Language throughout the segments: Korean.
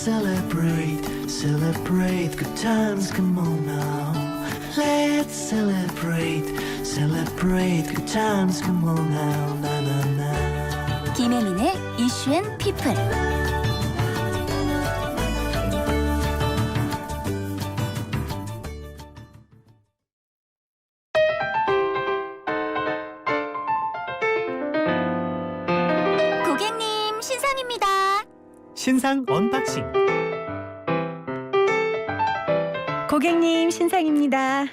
celebrate, celebrate good times, come on now. Let's celebrate, celebrate good times, come on now, na na na. 김혜민의 이슈 앤 피플. 고객님, 신상입니다. 신상 언박싱. 고객님 신상입니다.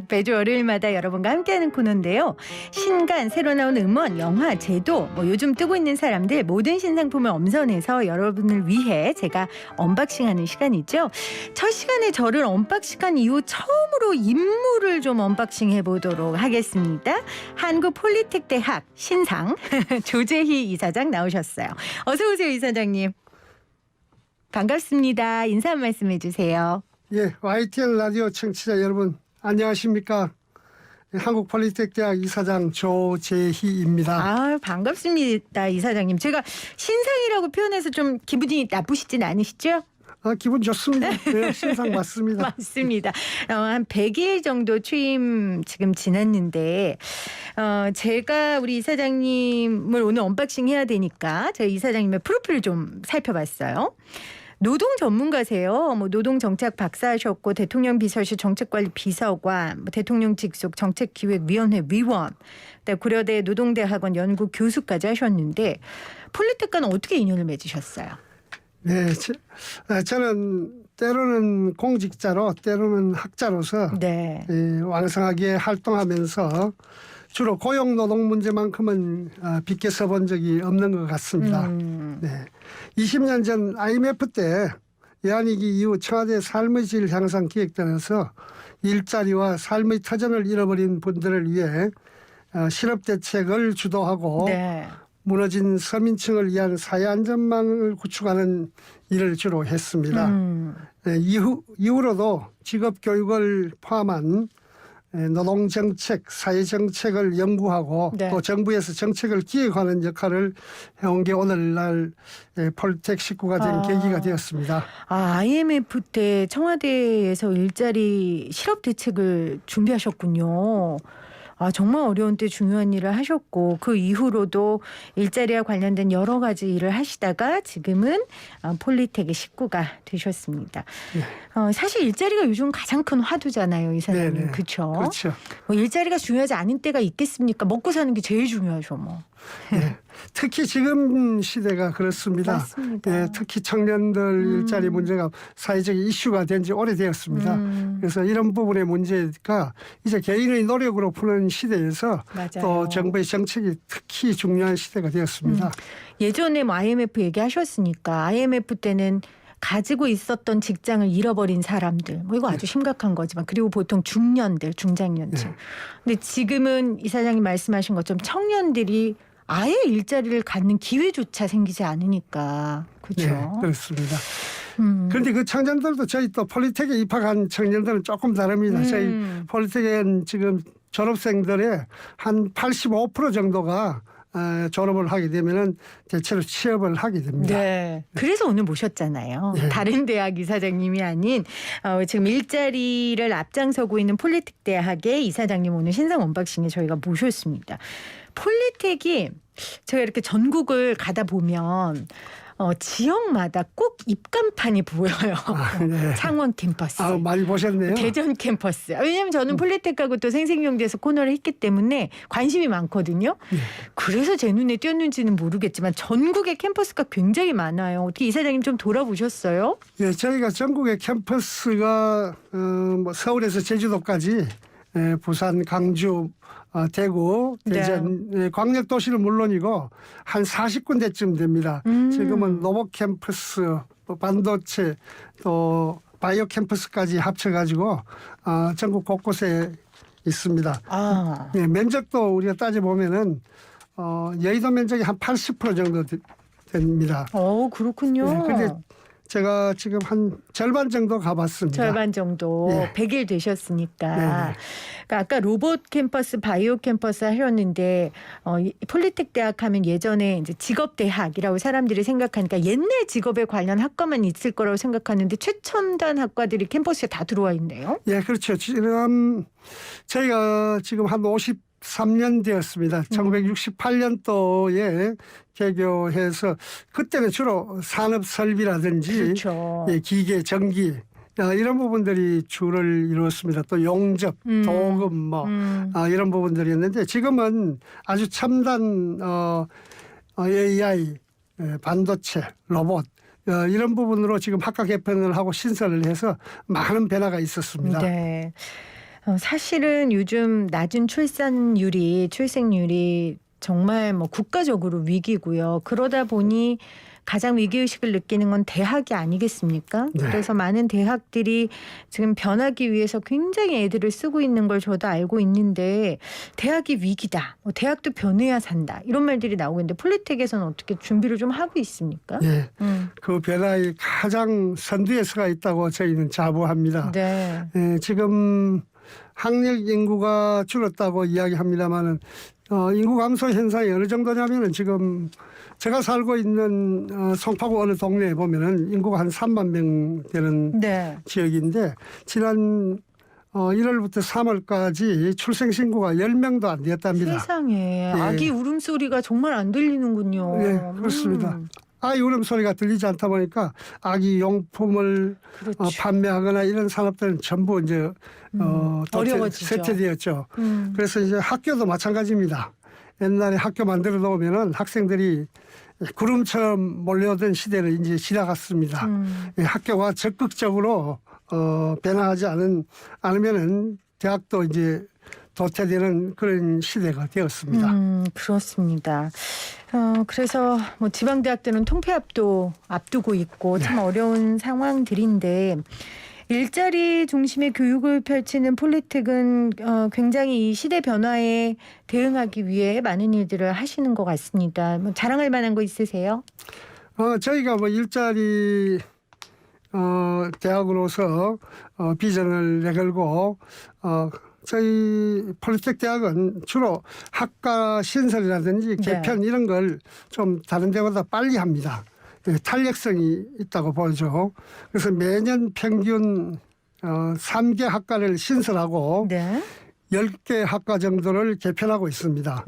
매주 월요일마다 여러분과 함께하는 코너인데요. 신간, 새로 나온 음원, 영화, 제도, 요즘 뜨고 있는 사람들 모든 신상품을 엄선해서 여러분을 위해 제가 언박싱하는 시간이죠. 첫 시간에 저를 언박싱한 이후 처음으로 인물을 좀 언박싱해 보도록 하겠습니다. 한국폴리텍대학 신상 조재희 이사장 나오셨어요. 어서 오세요, 이사장님. 반갑습니다. 인사 한 말씀 해주세요. 예, YTN 라디오 청취자 여러분 안녕하십니까? 한국폴리텍대학 이사장 조재희입니다. 아, 반갑습니다, 이사장님. 제가 신상이라고 표현해서 좀 기분이 나쁘시진 않으시죠? 기분 좋습니다. 네, 신상 맞습니다. 맞습니다. 한 100일 정도 취임 지금 지났는데 제가 우리 이사장님을 오늘 언박싱 해야 되니까 제가 이사장님의 프로필을 좀 살펴봤어요. 노동 전문가세요. 노동 정책 박사하셨고 대통령 비서실 정책관리 비서관, 대통령 직속 정책기획위원회 위원, 고려대 노동대학원 연구 교수까지 하셨는데 폴리텍과는 어떻게 인연을 맺으셨어요? 네, 저는 때로는 공직자로 때로는 학자로서 네. 왕성하게 활동하면서 주로 고용노동 문제만큼은 빗겨 써본 적이 없는 것 같습니다. 네. 20년 전 IMF 때 외환위기 이후 청와대 삶의 질 향상 기획단에서 일자리와 삶의 터전을 잃어버린 분들을 위해 실업대책을 주도하고 네. 무너진 서민층을 위한 사회안전망을 구축하는 일을 주로 했습니다. 네, 이후로도 직업교육을 포함한 노동정책, 사회정책을 연구하고 네. 또 정부에서 정책을 기획하는 역할을 해온 게 오늘날 폴텍 식구가 된 계기가 되었습니다. IMF 때 청와대에서 일자리 실업 대책을 준비하셨군요. 정말 어려운 때 중요한 일을 하셨고 그 이후로도 일자리와 관련된 여러 가지 일을 하시다가 지금은 폴리텍의 식구가 되셨습니다. 네. 사실 일자리가 요즘 가장 큰 화두잖아요, 이사장님. 그렇죠? 그렇죠. 일자리가 중요하지 않은 때가 있겠습니까? 먹고 사는 게 제일 중요하죠, 뭐. 네. 특히 지금 시대가 그렇습니다. 맞습니다. 네, 특히 청년들 일자리 문제가 사회적 이슈가 된 지 오래되었습니다. 그래서 이런 부분의 문제가 이제 개인의 노력으로 푸는 시대에서 맞아요. 또 정부의 정책이 특히 중요한 시대가 되었습니다. 예전에 IMF 얘기하셨으니까 IMF 때는 가지고 있었던 직장을 잃어버린 사람들, 이거 아주 심각한 거지만 그리고 보통 중년들, 중장년층. 근데 지금은 이사장님 말씀하신 것처럼 청년들이 아예 일자리를 갖는 기회조차 생기지 않으니까 그렇죠. 네, 그렇습니다. 그런데 그 청년들도 저희 또 폴리텍에 입학한 청년들은 조금 다릅니다. 저희 폴리텍은 지금 졸업생들의 한 85% 정도가 졸업을 하게 되면은 대체로 취업을 하게 됩니다. 네. 그래서 오늘 모셨잖아요. 네. 다른 대학 이사장님이 아닌 지금 일자리를 앞장서고 있는 폴리텍 대학의 이사장님 오늘 신상 언박싱에 저희가 모셨습니다. 폴리텍이 제가 이렇게 전국을 가다 보면 지역마다 꼭 입간판이 보여요. 네. 창원 캠퍼스. 많이 보셨네요. 대전 캠퍼스. 왜냐하면 저는 폴리텍하고 또 생생경제에서 코너를 했기 때문에 관심이 많거든요. 그래서 제 눈에 띄었는지는 모르겠지만 전국의 캠퍼스가 굉장히 많아요. 어떻게 이사장님 좀 돌아보셨어요? 예, 저희가 전국의 캠퍼스가 서울에서 제주도까지 부산, 강주, 대구, 대전, 광역도시는 물론이고 한 40군데쯤 됩니다. 지금은 로봇 캠퍼스, 반도체, 또 바이오 캠퍼스까지 합쳐가지고 전국 곳곳에 있습니다. 네, 면적도 우리가 따져보면은 여의도 면적이 한 80% 정도 됩니다. 그렇군요. 네, 근데 제가 지금 한 절반 정도 가봤습니다. 절반 정도 예. 100일 되셨으니까. 네네. 그러니까 아까 로봇 캠퍼스, 바이오 캠퍼스 하셨는데 폴리텍 대학 하면 예전에 이제 직업 대학이라고 사람들이 생각하니까 옛날 직업에 관련 학과만 있을 거라고 생각하는데 최첨단 학과들이 캠퍼스에 다 들어와 있네요. 예, 그렇죠. 지금 저희가 지금 한 53년 되었습니다. 1968년도에 개교해서 그때는 주로 산업 설비라든지 그렇죠. 예, 기계, 전기 이런 부분들이 주를 이루었습니다. 또 용접, 도금 뭐 이런 부분들이었는데 지금은 아주 첨단 AI, 반도체, 로봇 이런 부분으로 지금 학과 개편을 하고 신설을 해서 많은 변화가 있었습니다. 네. 사실은 요즘 낮은 출생률이 정말 뭐 국가적으로 위기고요. 그러다 보니 가장 위기의식을 느끼는 건 대학이 아니겠습니까? 네. 그래서 많은 대학들이 지금 변하기 위해서 굉장히 애들을 쓰고 있는 걸 저도 알고 있는데 대학이 위기다. 대학도 변해야 산다. 이런 말들이 나오고 있는데 폴리텍에서는 어떻게 준비를 좀 하고 있습니까? 예, 그 변화의 가장 선두에 서가 있다고 저희는 자부합니다. 네. 예, 지금 학력 인구가 줄었다고 이야기합니다만은 인구 감소 현상이 어느 정도냐면은 지금 제가 살고 있는 송파구 어느 동네에 보면은 인구가 한 3만 명 되는 네. 지역인데 지난 1월부터 3월까지 출생 신고가 10명도 안 되었답니다. 세상에 아기 울음소리가 정말 안 들리는군요. 네, 그렇습니다. 아이 울음소리가 들리지 않다 보니까 아기 용품을 그렇죠. 판매하거나 이런 산업들은 전부 이제 어려워지죠. 쇠퇴되었죠. 그래서 이제 학교도 마찬가지입니다. 옛날에 학교 만들어 놓으면은 학생들이 구름처럼 몰려오던 시대를 이제 지나갔습니다. 예, 학교가 적극적으로 변화하지 않으면은 대학도 이제 도태되는 그런 시대가 되었습니다. 그렇습니다. 그래서 뭐 지방 대학들은 통폐합도 앞두고 있고 참 어려운 상황들인데 일자리 중심의 교육을 펼치는 폴리텍은 굉장히 이 시대 변화에 대응하기 위해 많은 일들을 하시는 것 같습니다. 뭐 자랑할 만한 거 있으세요? 저희가 뭐 일자리 대학으로서 비전을 내걸고 저희 폴리텍 대학은 주로 학과 신설이라든지 개편 이런 걸 좀 다른 데보다 빨리 합니다. 탄력성이 있다고 보죠. 그래서 매년 평균 3개 학과를 신설하고 네. 10개 학과 정도를 개편하고 있습니다.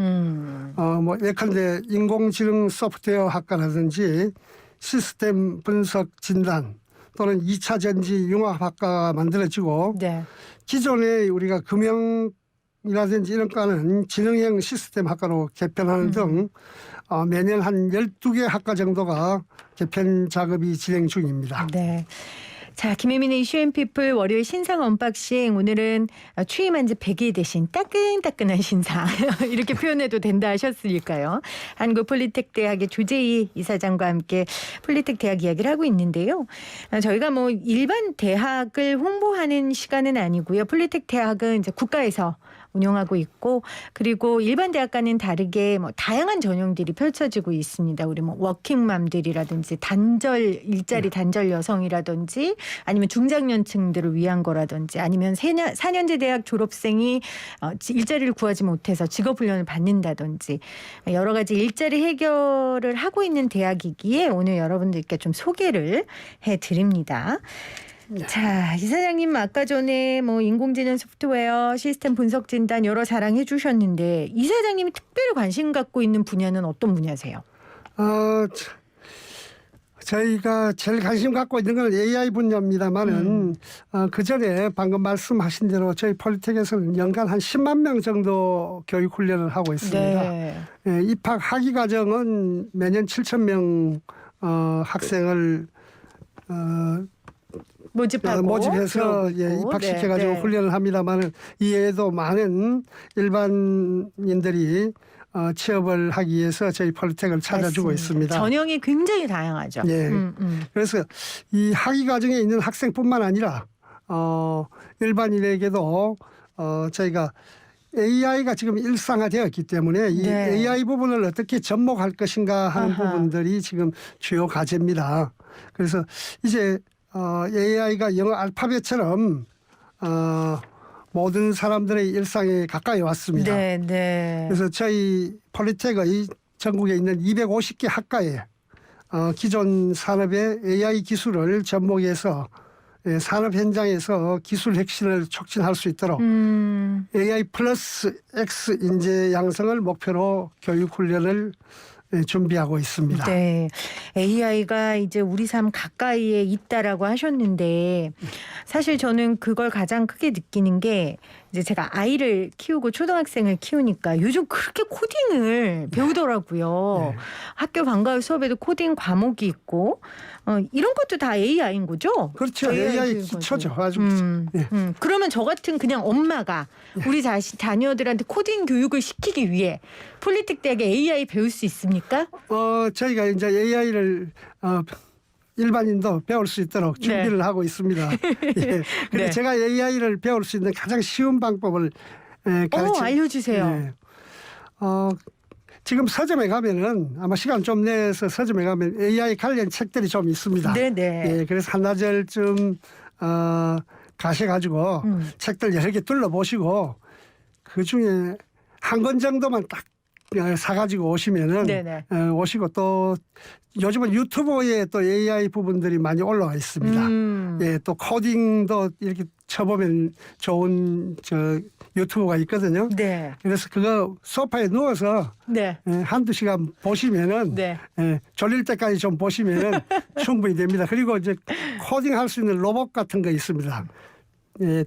뭐 예컨대 인공지능 소프트웨어 학과라든지 시스템 분석 진단 또는 2차 전지 융합학과가 만들어지고 네. 기존에 우리가 금융이라든지 이런 과는 지능형 시스템 학과로 개편하는 등 매년 한 12개 학과 정도가 개편 작업이 진행 중입니다. 네. 자, 김혜민의 이슈앤피플 월요일 신상 언박싱. 오늘은 취임한 지 100일 대신 따끈따끈한 신상 이렇게 표현해도 된다 하셨으니까요. 한국폴리텍대학의 조재희 이사장과 함께 폴리텍 대학 이야기를 하고 있는데요. 저희가 뭐 일반 대학을 홍보하는 시간은 아니고요. 폴리텍 대학은 이제 국가에서 운영하고 있고 그리고 일반 대학과는 다르게 뭐 다양한 전형들이 펼쳐지고 있습니다. 우리 뭐 워킹맘들이라든지 일자리 단절 여성이라든지 아니면 중장년층들을 위한 거라든지 아니면 4년제 대학 졸업생이 일자리를 구하지 못해서 직업훈련을 받는다든지 여러 가지 일자리 해결을 하고 있는 대학이기에 오늘 여러분들께 좀 소개를 해드립니다. 자, 이사장님 아까 전에 뭐 인공지능 소프트웨어 시스템 분석 진단 여러 자랑해 주셨는데 이사장님이 특별히 관심 갖고 있는 분야는 어떤 분야세요? 저희가 제일 관심 갖고 있는 건 AI 분야입니다만은 그 전에 방금 말씀하신 대로 저희 폴리텍에서는 연간 한 10만 명 정도 교육 훈련을 하고 있습니다. 네. 예, 입학 학위 과정은 매년 7천 명 학생을 모집해서 입학시켜가지고 훈련을 합니다만은 이외에도 많은 일반인들이 취업을 하기 위해서 저희 폴리텍을 찾아주고 있습니다. 전형이 굉장히 다양하죠. 예. 그래서 이 학위 과정에 있는 학생뿐만 아니라 일반인에게도 저희가 AI가 지금 일상화되었기 때문에 이 네. AI 부분을 어떻게 접목할 것인가 하는 아하. 부분들이 지금 주요 과제입니다. 그래서 이제 AI가 영어 알파벳처럼 모든 사람들의 일상에 가까이 왔습니다. 네, 네. 그래서 저희 폴리텍의 전국에 있는 250개 학과에 기존 산업의 AI 기술을 접목해서 산업 현장에서 기술 혁신을 촉진할 수 있도록 AI 플러스 X 인재 양성을 목표로 교육 훈련을 준비하고 있습니다. 네. AI가 이제 우리 삶 가까이에 있다라고 하셨는데 사실 저는 그걸 가장 크게 느끼는 게 이제 제가 아이를 키우고 초등학생을 키우니까 요즘 그렇게 코딩을 배우더라고요. 네. 학교 방과후 수업에도 코딩 과목이 있고 이런 것도 다 AI인 거죠? 그렇죠. AI 기초죠. 아주. 예. 그러면 저 같은 그냥 엄마가 우리 자녀들한테 코딩 교육을 시키기 위해 폴리텍 대학에 AI 배울 수 있습니까? 저희가 이제 AI를 일반인도 배울 수 있도록 준비를 하고 있습니다. 예. 근데 네. 제가 AI를 배울 수 있는 가장 쉬운 방법을 알려주세요. 예. 지금 서점에 가면은 아마 시간 좀 내서 서점에 가면 AI 관련 책들이 좀 있습니다. 네네. 예, 그래서 한나절쯤 가셔가지고 책들 여러 개 둘러보시고 그 중에 한 권 정도만 딱 사가지고 오시면은 네네. 오시고 또 요즘은 유튜브에 또 AI 부분들이 많이 올라와 있습니다. 예, 또 코딩도 이렇게 쳐보면 좋은 유튜브가 있거든요. 네. 그래서 그거 소파에 누워서 네. 한두 시간 보시면은 네. 졸릴 때까지 좀 보시면은 충분히 됩니다. 그리고 이제 코딩할 수 있는 로봇 같은 거 있습니다.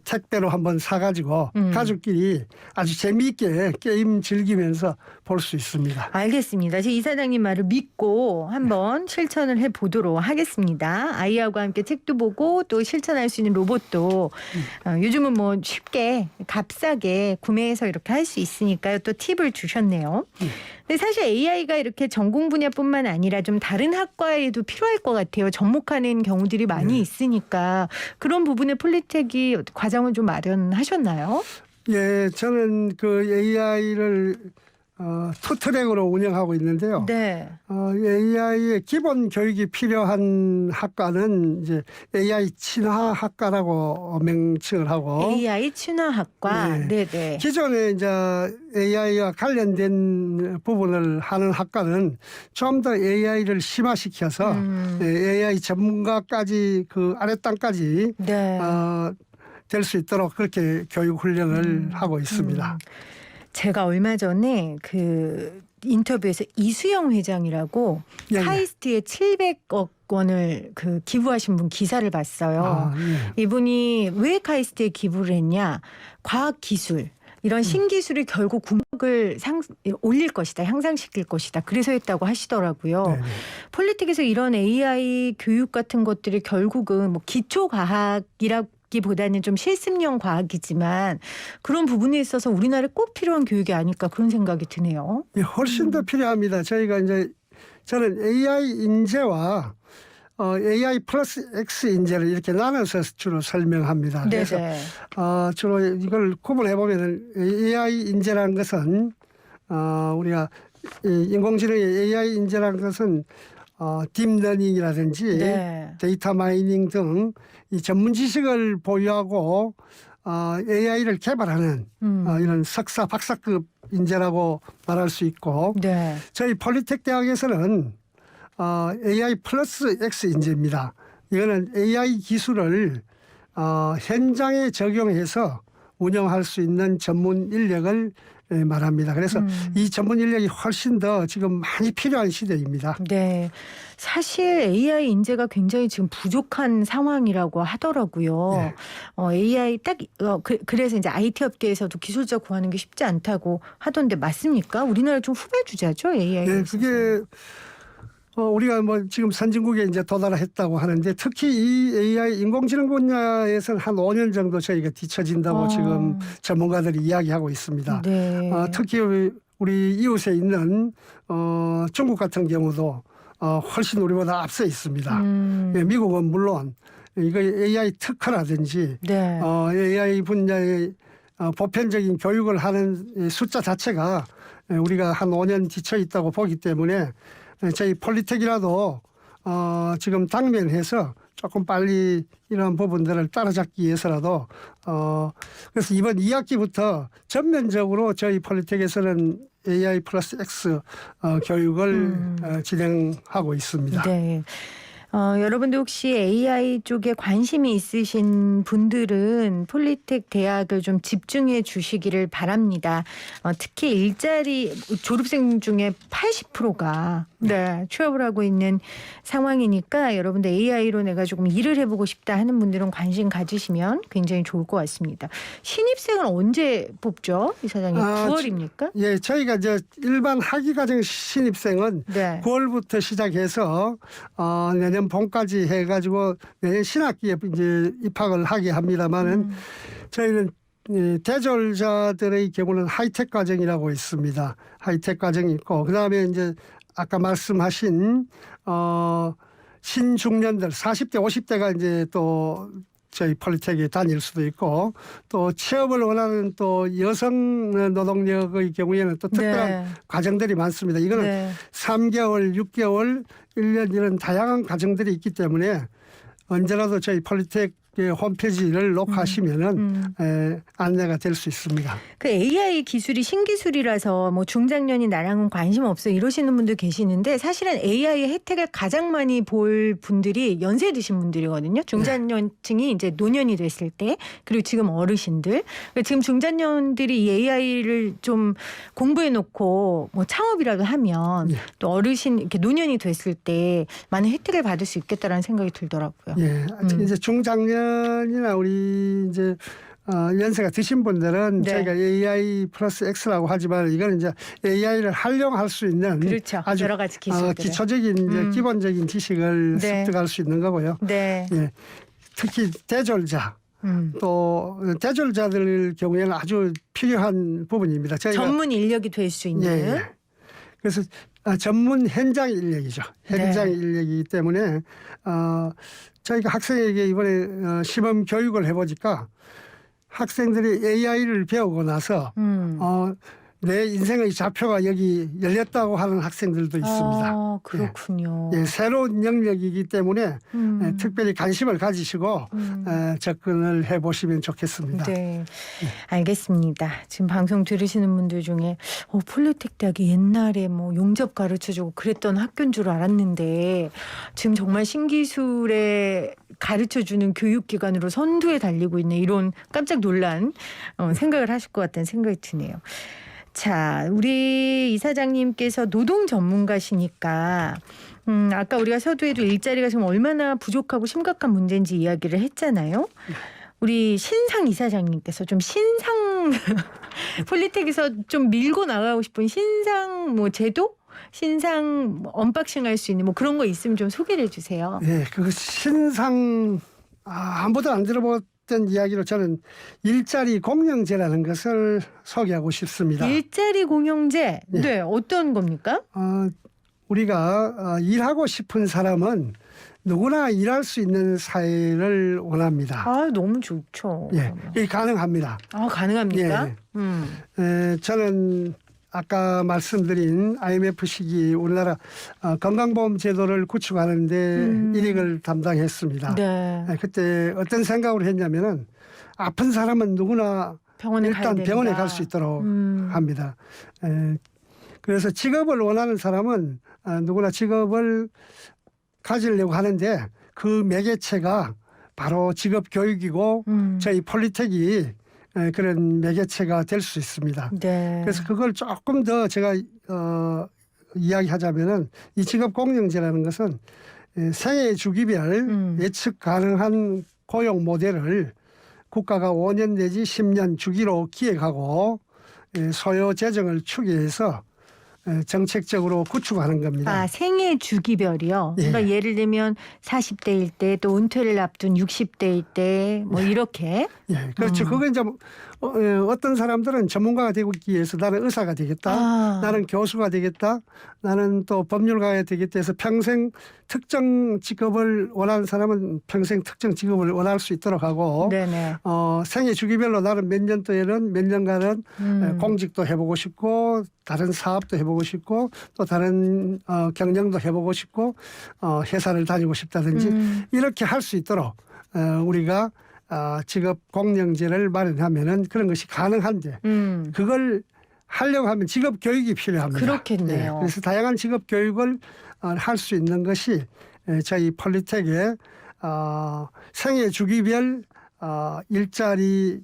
택배로 한번 사가지고 가족끼리 아주 재미있게 게임 즐기면서 볼 수 있습니다. 알겠습니다. 제 이사장님 말을 믿고 한번 실천을 해보도록 하겠습니다. 아이하고 함께 책도 보고 또 실천할 수 있는 로봇도 요즘은 뭐 쉽게 값싸게 구매해서 이렇게 할 수 있으니까요. 또 팁을 주셨네요. 근데 사실 AI가 이렇게 전공 분야뿐만 아니라 좀 다른 학과에도 필요할 것 같아요. 접목하는 경우들이 많이 있으니까 그런 부분에 폴리텍이 과정을 좀 마련하셨나요? 예, 저는 그 AI를 투트랙으로 운영하고 있는데요. 네. AI의 기본 교육이 필요한 학과는 이제 AI 친화학과라고 명칭을 하고 AI 친화학과. 네. 네네. 기존에 이제 AI와 관련된 부분을 하는 학과는 좀 더 AI를 심화시켜서 AI 전문가까지 그 아랫단까지 네. 될 수 있도록 그렇게 교육 훈련을 하고 있습니다. 제가 얼마 전에 그 인터뷰에서 이수영 회장이라고 예, 예. 카이스트에 700억 원을 그 기부하신 분 기사를 봤어요. 예. 이분이 왜 카이스트에 기부를 했냐? 과학 기술 이런 신기술이 결국 국력을 올릴 것이다, 향상시킬 것이다. 그래서 했다고 하시더라고요. 네. 폴리텍에서 이런 AI 교육 같은 것들이 결국은 뭐 기초 과학이라기보다는 좀 실습형 과학이지만 그런 부분에 있어서 우리나라에 꼭 필요한 교육이 아닐까 그런 생각이 드네요. 예, 훨씬 더 필요합니다. 저희가 이제 저는 AI 인재와 AI 플러스 X 인재를 이렇게 나눠서 주로 설명합니다. 그래서 네네. 주로 이걸 구분해 보면은 AI 인재라는 것은 우리가 인공지능의 AI 인재라는 것은 딥러닝이라든지 네. 데이터 마이닝 등 이 전문 지식을 보유하고 AI를 개발하는 이런 석사 박사급 인재라고 말할 수 있고 네. 저희 폴리텍 대학에서는 AI 플러스 X 인재입니다. 이거는 AI 기술을 현장에 적용해서 운영할 수 있는 전문 인력을 말합니다. 그래서 이 전문 인력이 훨씬 더 지금 많이 필요한 시대입니다. 네. 사실 AI 인재가 굉장히 지금 부족한 상황이라고 하더라고요. 네. AI 그래서 이제 IT 업계에서도 기술자 구하는 게 쉽지 않다고 하던데 맞습니까? 우리나라 좀 후배 주자죠, AI. 네, 그게 우리가 뭐 지금 선진국에 이제 도달했다고 하는데 특히 이 AI 인공지능 분야에서는 한 5년 정도 저희가 뒤처진다고 지금 전문가들이 이야기하고 있습니다. 네. 특히 우리 이웃에 있는 중국 같은 경우도 훨씬 우리보다 앞서 있습니다. 예, 미국은 물론 이거 AI 특허라든지 네. AI 분야의 보편적인 교육을 하는 이 숫자 자체가 우리가 한 5년 뒤쳐 있다고 보기 때문에 저희 폴리텍이라도 지금 당면해서 조금 빨리 이런 부분들을 따라잡기 위해서라도 그래서 이번 2학기부터 전면적으로 저희 폴리텍에서는 AI 플러스 X 교육을 진행하고 있습니다. 네. 여러분들 혹시 AI 쪽에 관심이 있으신 분들은 폴리텍 대학을 좀 집중해 주시기를 바랍니다. 특히 일자리 졸업생 중에 80%가 취업을 하고 있는 상황이니까 여러분들 AI로 내가 조금 일을 해보고 싶다 하는 분들은 관심 가지시면 굉장히 좋을 것 같습니다. 신입생은 언제 뽑죠? 이사장님 9월입니까? 예, 저희가 이제 일반 학위과정 신입생은 네. 9월부터 시작해서 내년 봄까지 해가지고 내년 신학기에 이제 입학을 하게 합니다만은 저희는 대졸자들의 경우는 하이텍 과정이라고 있습니다. 하이텍 과정이 있고 그 다음에 이제 아까 말씀하신 신중년들 40대 50대가 이제 또 저희 폴리텍에 다닐 수도 있고 또 취업을 원하는 또 여성 노동력의 경우에는 또 특별한 과정들이 많습니다. 이거는 3개월, 6개월, 1년 이런 다양한 과정들이 있기 때문에 언제라도 저희 폴리텍 홈페이지를 녹화하시면은 안내가 될 수 있습니다. 그 AI 기술이 신기술이라서 뭐 중장년이 나랑은 관심 없어 이러시는 분들 계시는데 사실은 AI의 혜택을 가장 많이 볼 분들이 연세 드신 분들이거든요. 중장년층이 이제 노년이 됐을 때 그리고 지금 어르신들 지금 중장년들이 이 AI를 좀 공부해 놓고 뭐 창업이라도 하면 또 어르신 이렇게 노년이 됐을 때 많은 혜택을 받을 수 있겠다라는 생각이 들더라고요. 예, 이제 중장년이나 우리 이제 연세가 드신 분들은 저희가 AI 플러스 X라고 하지만 이거는 이제 AI를 활용할 수 있는 그렇죠. 아주 여러 가지 기술들 기초적인 이제 기본적인 지식을 습득할 수 있는 거고요. 네. 예, 특히 대졸자. 또 대졸자들 경우에는 아주 필요한 부분입니다. 저희가 전문 인력이 될 수 있는. 예. 그래서 전문 현장 인력이죠. 현장 인력이기 때문에 저희가 학생에게 이번에 시범 교육을 해보니까 학생들이 AI를 배우고 나서 내 인생의 좌표가 여기 열렸다고 하는 학생들도 있습니다. 그렇군요. 예, 새로운 영역이기 때문에 특별히 관심을 가지시고 접근을 해보시면 좋겠습니다. 네, 알겠습니다. 지금 방송 들으시는 분들 중에 폴리텍 대학이 옛날에 뭐 용접 가르쳐주고 그랬던 학교인 줄 알았는데 지금 정말 신기술에 가르쳐주는 교육기관으로 선두에 달리고 있네 이런 깜짝 놀란 생각을 하실 것 같다는 생각이 드네요. 자, 우리 이사장님께서 노동 전문가시니까 아까 우리가 서두에도 일자리가 지금 얼마나 부족하고 심각한 문제인지 이야기를 했잖아요. 우리 신상 이사장님께서 좀 신상 폴리텍에서 좀 밀고 나가고 싶은 신상 뭐 제도? 신상 언박싱 할 수 있는 뭐 그런 거 있으면 좀 소개를 해주세요. 네, 그 신상 아무도 안 들어봤던 이야기로 저는 일자리 공영제라는 것을 소개하고 싶습니다. 일자리 공영제? 네, 어떤 겁니까? 우리가 일하고 싶은 사람은 누구나 일할 수 있는 사회를 원합니다. 너무 좋죠. 예, 이게 가능합니다. 가능합니까? 예. 저는 아까 말씀드린 IMF 시기 우리나라 건강보험 제도를 구축하는데 일익을 담당했습니다. 네. 그때 어떤 생각을 했냐면은 아픈 사람은 누구나 일단 병원에 갈 수 있도록 합니다. 그래서 직업을 원하는 사람은 누구나 직업을 가지려고 하는데 그 매개체가 바로 직업 교육이고 저희 폴리텍이 그런 매개체가 될 수 있습니다. 네. 그래서 그걸 조금 더 제가 이야기하자면은 이 직업 공영제라는 것은 생애 주기별 예측 가능한 고용 모델을 국가가 5년 내지 10년 주기로 기획하고 소요 재정을 추계해서 정책적으로 구축하는 겁니다. 아, 생애 주기별이요. 예. 그러니까 예를 들면 40대일 때 또 은퇴를 앞둔 60대일 때 뭐 이렇게. 예, 그렇죠. 그거 이제 어떤 사람들은 전문가가 되기 위해서 나는 의사가 되겠다, 나는 교수가 되겠다, 나는 또 법률가가 되겠다 해서 평생 특정 직업을 원하는 사람은 평생 특정 직업을 원할 수 있도록 하고 네네. 생애 주기별로 나는 몇 년도에는 몇 년간은 공직도 해보고 싶고 다른 사업도 해보고 싶고 또 다른 경영도 해보고 싶고 회사를 다니고 싶다든지 이렇게 할 수 있도록 우리가 직업 공영제를 마련하면은 그런 것이 가능한데 그걸 하려고 하면 직업 교육이 필요합니다. 그렇겠네요. 그래서 다양한 직업 교육을 할 수 있는 것이 저희 폴리텍의 생애 주기별 일자리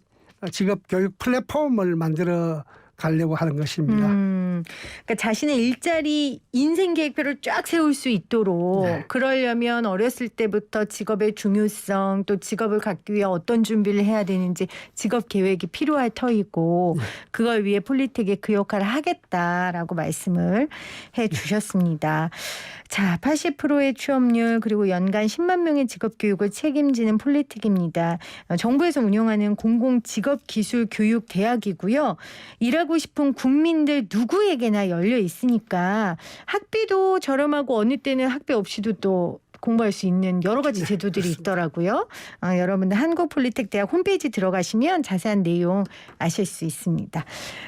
직업 교육 플랫폼을 만들어 가려고 하는 것입니다. 그러니까 자신의 일자리 인생 계획표를 쫙 세울 수 있도록 네. 그러려면 어렸을 때부터 직업의 중요성 또 직업을 갖기 위해 어떤 준비를 해야 되는지 직업 계획이 필요할 터이고 그걸 위해 폴리텍이 그 역할을 하겠다라고 말씀을 해 주셨습니다. 자, 80%의 취업률 그리고 연간 10만 명의 직업 교육을 책임지는 폴리텍입니다. 정부에서 운영하는 공공직업기술교육대학이고요. 일하고 싶은 국민들 누구에게나 열려 있으니까 학비도 저렴하고 어느 때는 학비 없이도 또 공부할 수 있는 여러 가지 제도들이 있더라고요. 여러분들 한국폴리텍대학 홈페이지 들어가시면 자세한 내용 아실 수 있습니다.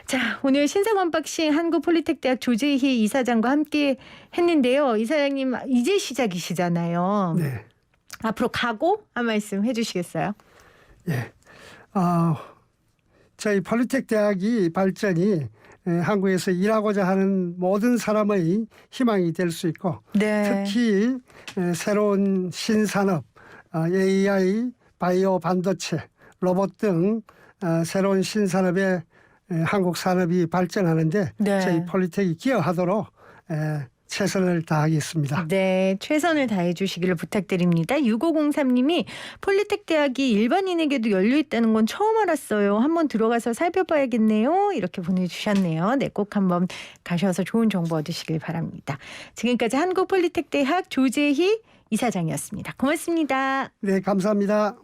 자, 오늘 신상 언박싱 한국폴리텍대학 조재희 이사장과 함께 했는데요. 이사장님 이제 시작이시잖아요. 네. 앞으로 각오 한 말씀 해주시겠어요? 예. 저희 폴리텍 대학이 발전이 한국에서 일하고자 하는 모든 사람의 희망이 될 수 있고 네. 특히 새로운 신산업, AI, 바이오 반도체, 로봇 등 새로운 신산업에 한국 산업이 발전하는데 네. 저희 폴리텍이 기여하도록 최선을 다하겠습니다. 네, 최선을 다해 주시기를 부탁드립니다. 6503님이 폴리텍 대학이 일반인에게도 열려 있다는 건 처음 알았어요. 한번 들어가서 살펴봐야겠네요. 이렇게 보내주셨네요. 네, 꼭 한번 가셔서 좋은 정보 얻으시길 바랍니다. 지금까지 한국폴리텍 대학 조재희 이사장이었습니다. 고맙습니다. 네, 감사합니다.